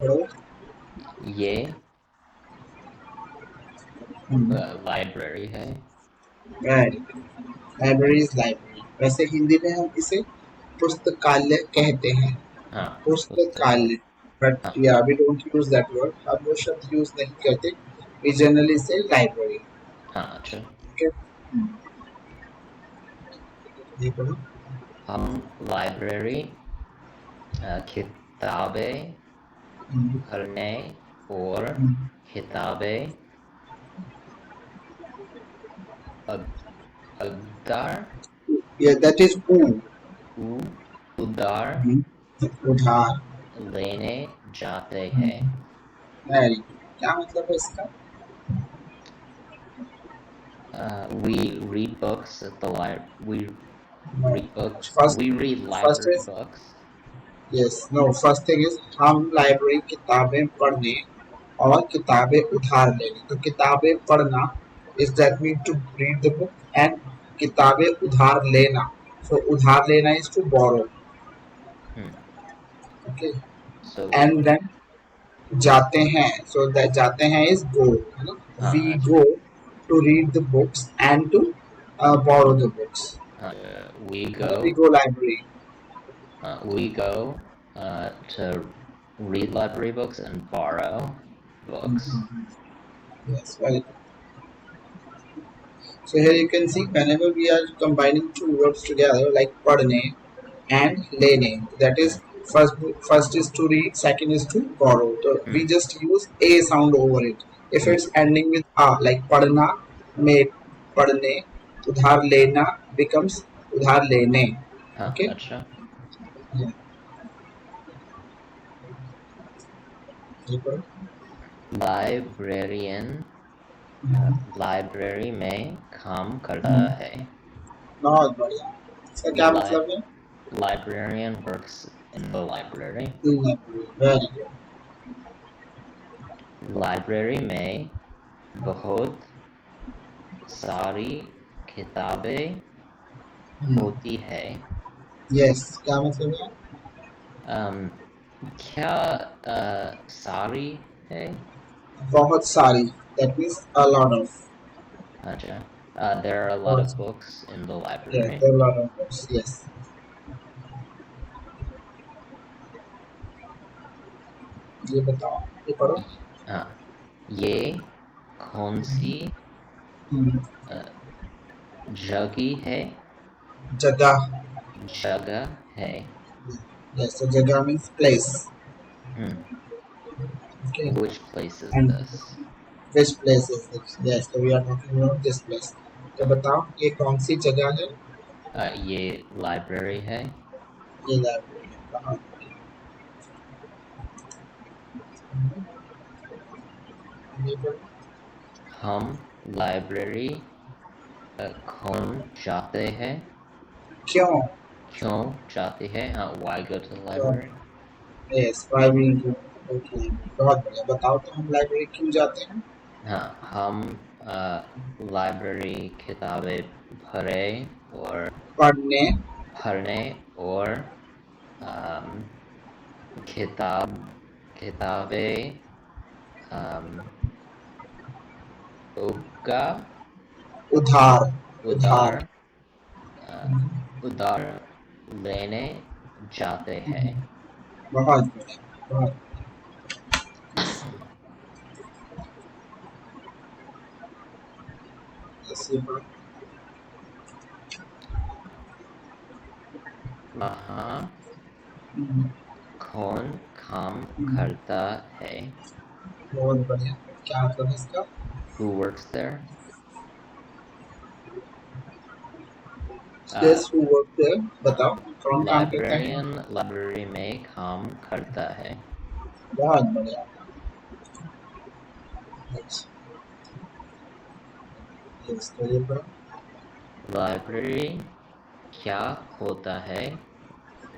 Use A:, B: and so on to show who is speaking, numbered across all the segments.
A: पढ़ो।
B: ये लाइब्रेरी है।
A: Library is library. वैसे हिंदी में हम इसे पुस्तकालय कहते हैं।
B: हाँ, पुस्तकालय।
A: पुस्तकालय। बट
B: हाँ,
A: yeah we don't use that word, हम वो शब्द यूज नहीं करते। We generally say library.
B: हाँ, अच्छा।
A: ओके। ये पढ़ो।
B: हम लाइब्रेरी किताबें पढ़ने और किताबें अग- अखबार
A: या दैट इज
B: उ- उधार
A: उधार।
B: लेने जाते हैं।
A: Very good. क्या मतलब है इसका?
B: We read books at the library.
A: First
B: We read
A: first
B: library
A: is
B: books.
A: Yes no first thing is हम लाइब्रेरी किताबें पढ़ने और किताबें उधार लेने। तो किताबें पढ़ना is that mean to read the book, and किताबें उधार लेना, सो उधार लेना is to borrow.
B: Hmm.
A: Okay.
B: So,
A: and then जाते हैं, सो दैट जाते हैं इज गो, है ना। वी
B: अच्छा.
A: Go to read the books and to borrow the books.
B: We
A: we
B: go.
A: Go library.
B: We go to read library books and borrow books.
A: Yes very good. So here you can see whenever we are combining two words together like padne and lene, that
B: Hmm.
A: is first is to read, second is to borrow. So we
B: Hmm.
A: just use a sound over it. If
B: Hmm.
A: it's ending with a, like padna, made padne, udhar lena becomes udhar lene.
B: Huh,
A: Okay.
B: अच्छा.
A: Yeah.
B: Librarian library में काम करता है.
A: बहुत बढ़िया। इसका क्या
B: Li-
A: मतलब है?
B: librarian works in the library.
A: Very good.
B: Library में बहुत सारी किताबें होती है.
A: यस क्या मतलब है?
B: um, क्या सारी है?
A: बहुत सारी, that means a lot of।
B: अच्छा. There are a lot
A: बहुत
B: of books in the
A: Yes,
B: library.
A: there are a lot of books. Yes. ये बताओ, ये पढ़ो।
B: हाँ, ये कौन सी
A: हम्म,
B: अ, जगह है?
A: जगह।
B: जगह है.
A: Yes, so जगह means place.
B: Hmm.
A: Okay.
B: Which place is
A: And
B: this?
A: which place is this? Yes, so we are talking about this place. तो बताओ ये कौन सी जगह है?
B: ये लाइब्रेरी है.
A: ये लाइब्रेरी है। कहाँ? ये पढ़ो।
B: हम लाइब्रेरी कौन जाते हैं?
A: क्यों?
B: क्यों जाते हैं? Why go to the
A: क्यों?
B: library?
A: Yes, why we go to library? बहुत बढ़िया। बताओ तो हम लाइब्रेरी क्यों जाते हैं?
B: हाँ, हम लाइब्रेरी किताबें पढ़े और
A: पढ़ने।
B: पढ़ने और अम, किताब किताबें अम, उगा
A: उधार।
B: उधार
A: उधार।
B: अ, उधार लेने जाते हैं.
A: बहुत बढ़िया। बहुत। Yes, ये पढ़ो।
B: वहाँ
A: हम्म,
B: कौन काम
A: हम्म,
B: करता है?
A: बहुत बढ़िया। क्या मतलब है इसका?
B: Who works there?
A: Yes, who work there? बताओ कौन काम करता है?
B: लाइब्रेरियन लाइब्रेरी में काम करता है.
A: बहुत बढ़िया। अच्छा, yes, तो ये पढ़ो।
B: लाइब्रेरी क्या होता है?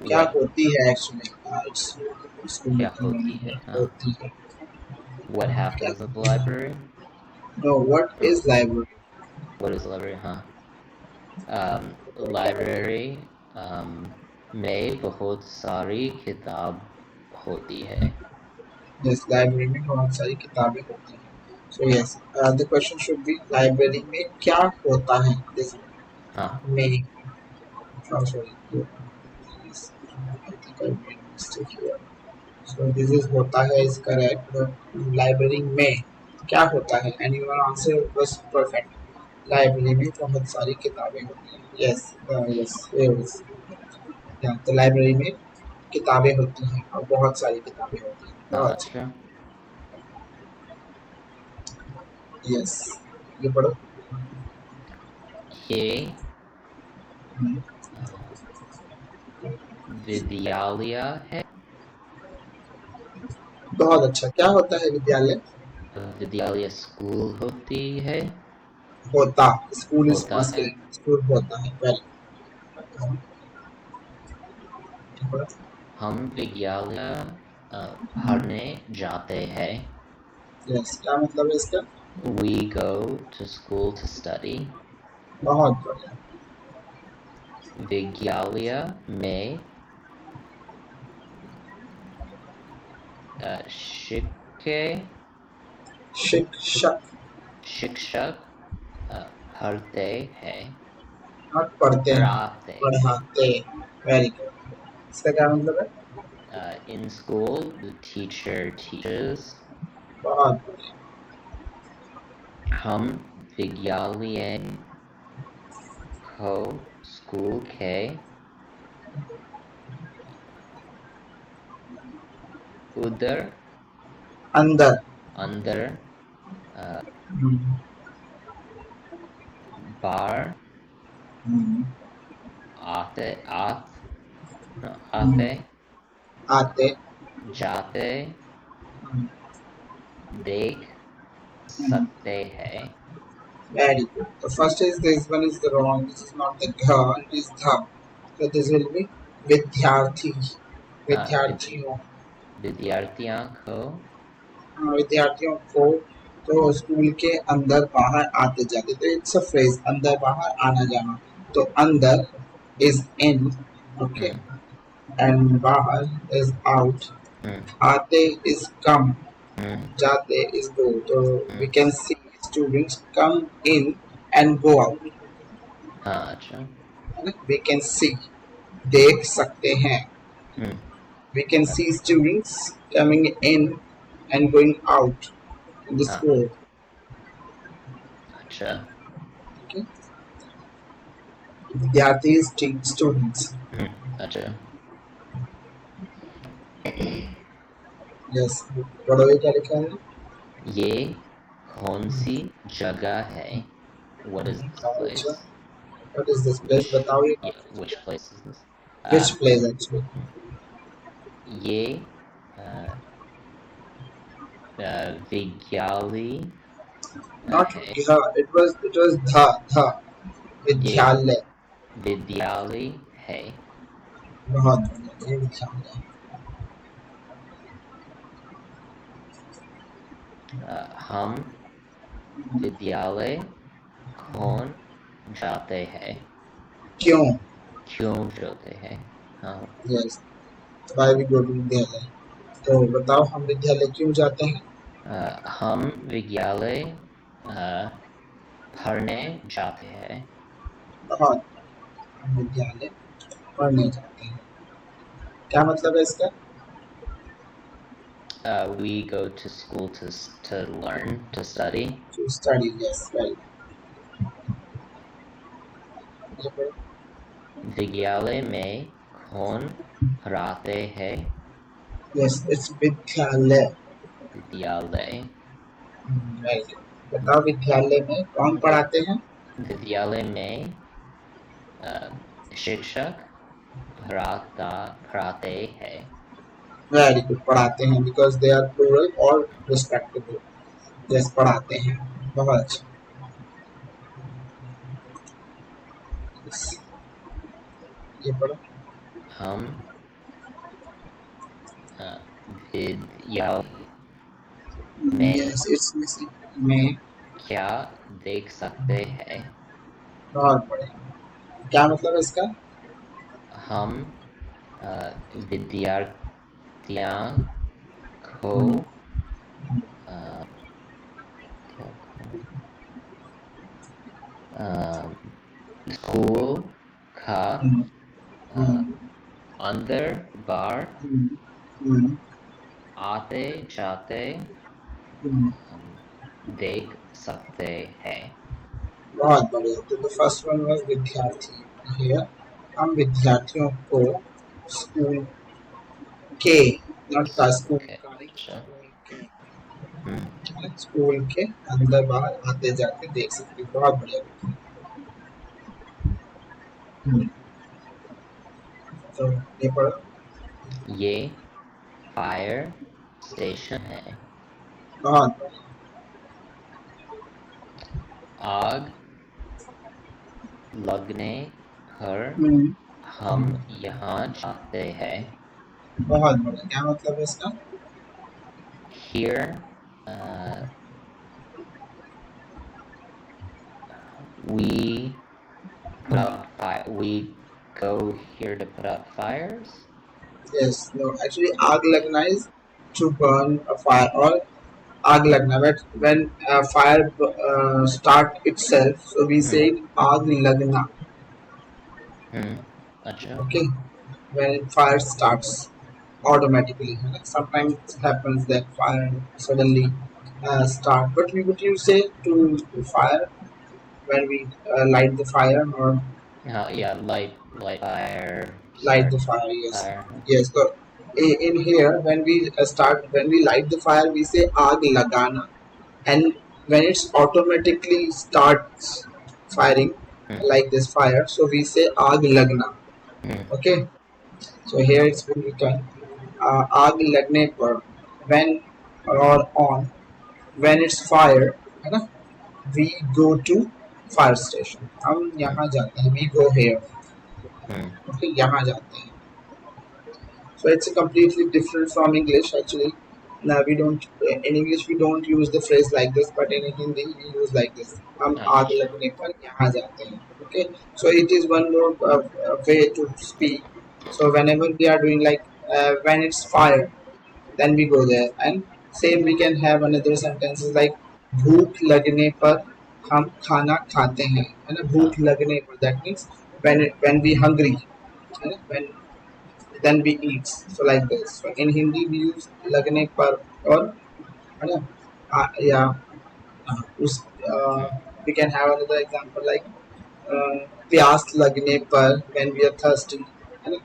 A: क्या
B: What
A: होती है एक्चुअली? इसको
B: क्या
A: मतलब
B: होती
A: नहीं
B: है? हाँ.
A: होती है।
B: What
A: क्या?
B: happens at the library?
A: No, what
B: Or
A: is library?
B: what is the library? Huh. Library में बहुत सारी किताब होती है.
A: यस, लाइब्रेरी में बहुत सारी किताबें होती हैं. So yes, the question should be library में क्या होता है. दिस
B: हाँ.
A: में, sorry, yes, I think I made a mistake here. So this is होता है is correct. लाइब्रेरी में क्या होता है? And your answer was perfect. Library में बहुत सारी किताबें होती हैं. Yes, yes, yes. Yeah, तो लाइब्रेरी में किताबें होती हैं और बहुत सारी किताबें होती हैं. बहुत अच्छा.
B: अच्छा.
A: Yes, ये पढ़ो.
B: ये
A: हम्म,
B: विद्यालय है.
A: बहुत अच्छा. क्या होता है विद्यालय?
B: विद्यालय स्कूल होती है.
A: होता. स्कूल इज
B: होता है.
A: मस्कुलिन. स्कूल होता है. वेरी.
B: हम विद्यालय पढ़ने जाते हैं.
A: यस, क्या मतलब है इसका?
B: We go to school to study.
A: बहुत बढ़िया.
B: विद्यालय में शिक्षक
A: शिक्षक.
B: शिक्षक पढ़ते हैं.
A: और पढ़ते हैं.
B: पढ़ाते हैं.
A: पढ़ाते. Very good. इसका क्या मतलब है?
B: In school, the teacher teaches.
A: बहुत बढ़िया.
B: हम विद्यालय को स्कूल के उधर
A: अंदर.
B: अंदर
A: हम्म,
B: बार
A: हम्म,
B: आते आत
A: हम्म,
B: आते
A: आते.
B: जाते देख सकते हैं.
A: Very good. The first is this one is the wrong. This is not the gha, it is the. So this will be विद्यार्थी. विद्यार्थियों.
B: विद्यार्थियों को
A: विद्यार्थियों को तो स्कूल के अंदर बाहर आते जाते, तो इट्स अ फ्रेज, अंदर बाहर आना जाना. तो अंदर is in. Okay.
B: Hmm,
A: and बाहर इज आउट.
B: हम्म,
A: आते इज कम.
B: हम्म,
A: जाते इज गो. तो we
B: hmm.
A: Can see students come in and go out.
B: हाँ. अच्छा.
A: We can see. देख सकते हैं.
B: हम्म.
A: We can
B: हाँ.
A: see students coming in and going out in the
B: हाँ.
A: school.
B: अच्छा.
A: Okay. विद्यार्थी is students.
B: अच्छा.
A: Yes. पढ़ोगे क्या लिखा है?
B: ये कौन सी जगह है? What is this
A: अच्छा.
B: place?
A: What is this place?
B: Which
A: बताओ ये कौन
B: yeah,
A: सी
B: which
A: जगह
B: place is this?
A: है? Which place actually?
B: ये uh, विद्यालय
A: Not
B: है.
A: the. It was the
B: ये
A: विद्यालय.
B: विद्यालय है.
A: बहुत बढ़िया. ये विद्यालय.
B: हम विद्यालय कौन जाते हैं?
A: क्यों?
B: क्यों जाते हैं? हाँ.
A: Yes. Why we go to विद्यालय? तो बताओ हम विद्यालय क्यों जाते हैं?
B: हम विद्यालय पढ़ने जाते हैं.
A: बहुत. हम विद्यालय पढ़ने जाते हैं. क्या मतलब है इसका?
B: We go to school to learn, to study.
A: To study. Yes. Right.
B: विद्यालय में कौन पढ़ाते हैं?
A: Yes, it's विद्यालय.
B: विद्यालय.
A: राइट. बताओ विद्यालय में कौन पढ़ाते हैं?
B: विद्यालय में शिक्षक पढ़ाते हैं.
A: Very good. पढ़ाते हैं बिकॉज दे आर प्लूरल और रिस्पेक्टेबल. यस, पढ़ाते हैं. बहुत अच्छा. Yes, ये पढ़ो.
B: हम विद्यालय में
A: यस, इट्स मिसिंग. में.
B: क्या देख सकते हैं?
A: बहुत बढ़िया. क्या मतलब है इसका?
B: हम विद्यार्थियों को आते जाते
A: हम्म,
B: देख सकते हैं।
A: बहुत बढ़िया। तो द फर्स्ट वन वाज विद्यार्थी। हियर हम विद्यार्थियों को स्कूल के, नॉट का, स्कूल
B: ओके,
A: का नहीं,
B: अच्छा।
A: स्कूल के,
B: हम्म,
A: स्कूल के अंदर बाहर आते जाते देख सकते हैं। बहुत बढ़िया। हम्म, तो ये पढ़ो।
B: ये फायर स्टेशन है।
A: बहुत बढ़िया।
B: आग लगने पर
A: हम्म,
B: हम यहाँ जाते हैं।
A: बहुत बढ़िया। क्या मतलब है इसका?
B: Here, uh, we put out fire. We go here to put out fires.
A: Yes, no, actually आग लगना is to burn a fire, और आग लगना, but when fire start itself, so we say
B: Hmm.
A: आग लगना।
B: Hmm. Acha.
A: Okay, when fire starts automatically, sometimes it happens that fire suddenly start, but we would use say to fire when we light the fire, or
B: Yeah. Light fire.
A: light
B: Start
A: the fire. Yes,
B: fire.
A: yes. So in here, when we when we light the fire, we say aag lagana, and when it's automatically starts firing
B: Hmm.
A: like this fire, so we say aag lagna.
B: Hmm.
A: Okay, so here it's been written आग लगने पर, when or on, when it's fire, है ना, we go to fire station, हम
B: Hmm.
A: यहाँ जाते हैं, we go here,
B: Hmm.
A: okay, यहाँ जाते हैं. So it's a completely different from English actually. Now we don't, in English we don't use the phrase like this, but in Hindi we use like this. हम आग
B: Acha.
A: लगने पर यहाँ जाते हैं. Okay, so it is one more way to speak. So whenever we are doing like when it's fire, then we go there, and same we can have another sentences like भूख लगने पर हम खाना खाते हैं, है ना, भूख
B: Ah.
A: लगने पर, that means when we hungry, है ना, when then we eat. So like this. So in Hindi we use लगने पर, और है ना, या उस
B: Hmm.
A: we can have another example like प्यास लगने पर, when we are thirsty, है ना,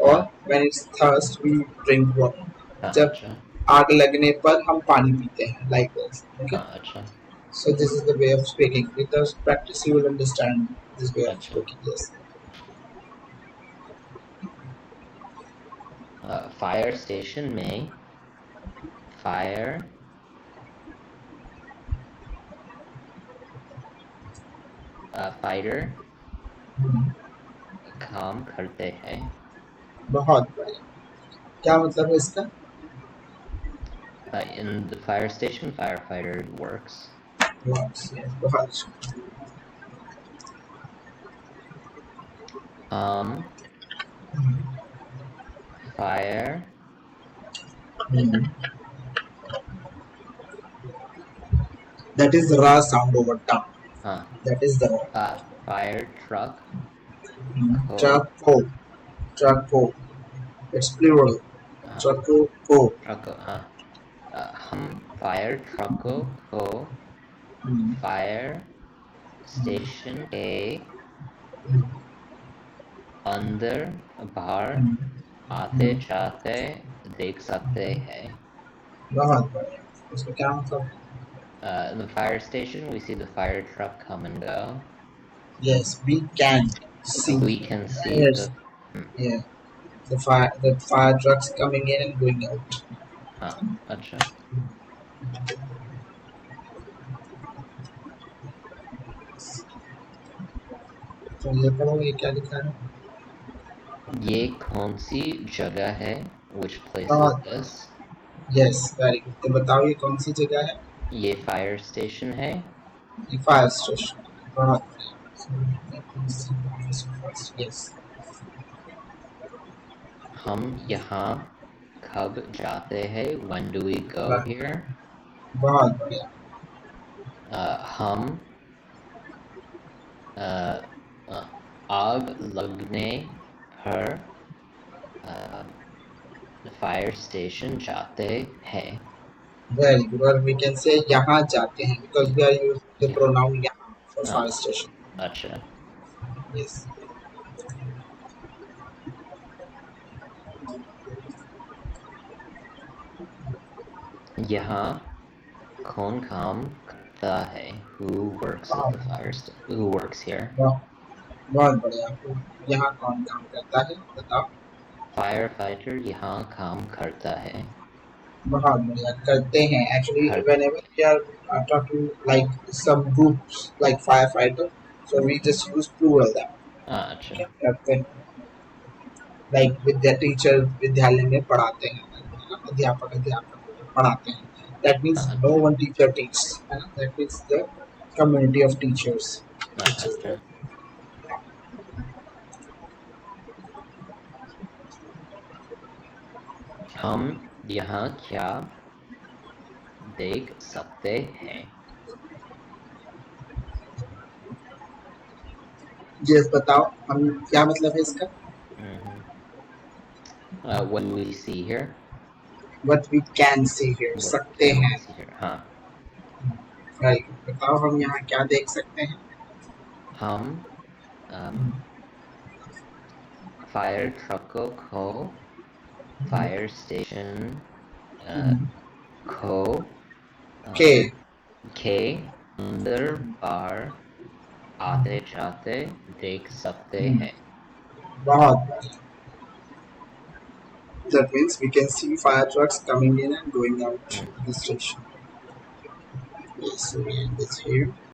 A: or
B: Ah.
A: when it's thirst we drink water.
B: Ah.
A: जब
B: Acha.
A: आग लगने पर हम पानी पीते हैं, like this. Okay,
B: Ah. Acha.
A: so this is the way of speaking. With the practice you will understand this way of
B: Acha.
A: speaking. Yes.
B: Fire station में fire fighter काम करते हैं.
A: बहुत बढ़िया। क्या मतलब है इसका?
B: In the fire station, firefighter works.
A: Yes, बहुत अच्छा.
B: Um, fire
A: Hmm. That is the ra sound over tongue.
B: uh,
A: That is the ra.
B: fire truck को
A: Charcoal. Charcoal. It's plural.
B: uh,
A: Charcoal.
B: truck हम fire ट्रकों को
A: Hmm.
B: Fire station के अंदर बाहर
A: Hmm.
B: आते
A: Hmm.
B: जाते देख सकते हैं.
A: बहुत बढ़िया. इसका क्या मतलब?
B: In the fire station, we see the fire truck come and go.
A: Yes, we can see.
B: We can see
A: Yes.
B: the hmm,
A: Yeah. The fire trucks coming in and going out.
B: अच्छा.
A: तो ये पढ़ो, ये क्या लिखा है?
B: ये कौन सी जगह है? Which place is
A: बहुत.
B: this?
A: Yes, very good. तो बताओ ये कौन सी जगह है?
B: ये फायर स्टेशन है.
A: ये फायर स्टेशन. बहुत. यस.
B: हम यहाँ कब जाते हैं? When do we go here?
A: बहुत बढ़िया.
B: हम uh, uh, आग लगने पर फायर स्टेशन जाते हैं।
A: Very good. Or we can say यहाँ जाते हैं because we are using the
B: यहाँ
A: pronoun यहाँ for fire
B: हाँ
A: station.
B: अच्छा।
A: Yes.
B: यहाँ कौन काम करता है?
A: बहुत
B: Who works here?
A: बहुत बहुत बढ़िया। तो यहाँ कौन काम करता है बताओ।
B: Firefighter यहाँ काम करता है।
A: बहुत बढ़िया करते हैं actually
B: कर
A: whenever we are talking like some groups like firefighter so we just use plural that
B: अच्छा।
A: क्या करते हैं like विद्या टीचर विद्यालय में पढ़ाते हैं अध्यापक अध्यापक पढ़ाते हैं that means no
B: अच्छा।
A: one teacher teaches है ना that means the community of teachers teaches
B: अच्छा। हम यहाँ क्या देख सकते हैं?
A: yes बताओ हम क्या मतलब है इसका
B: Mhm. What do we see here?
A: what we can see here
B: What
A: सकते
B: can we
A: हैं
B: see here? हाँ।
A: right बताओ हम यहाँ क्या देख सकते हैं
B: हम फायर ट्रकों को फायर स्टेशन को
A: के
B: के अंदर बार आते जाते देख सकते हैं।
A: बहुत that means we can see fire trucks coming in and going out
B: Mhm.
A: the station. Yes, so we end this here.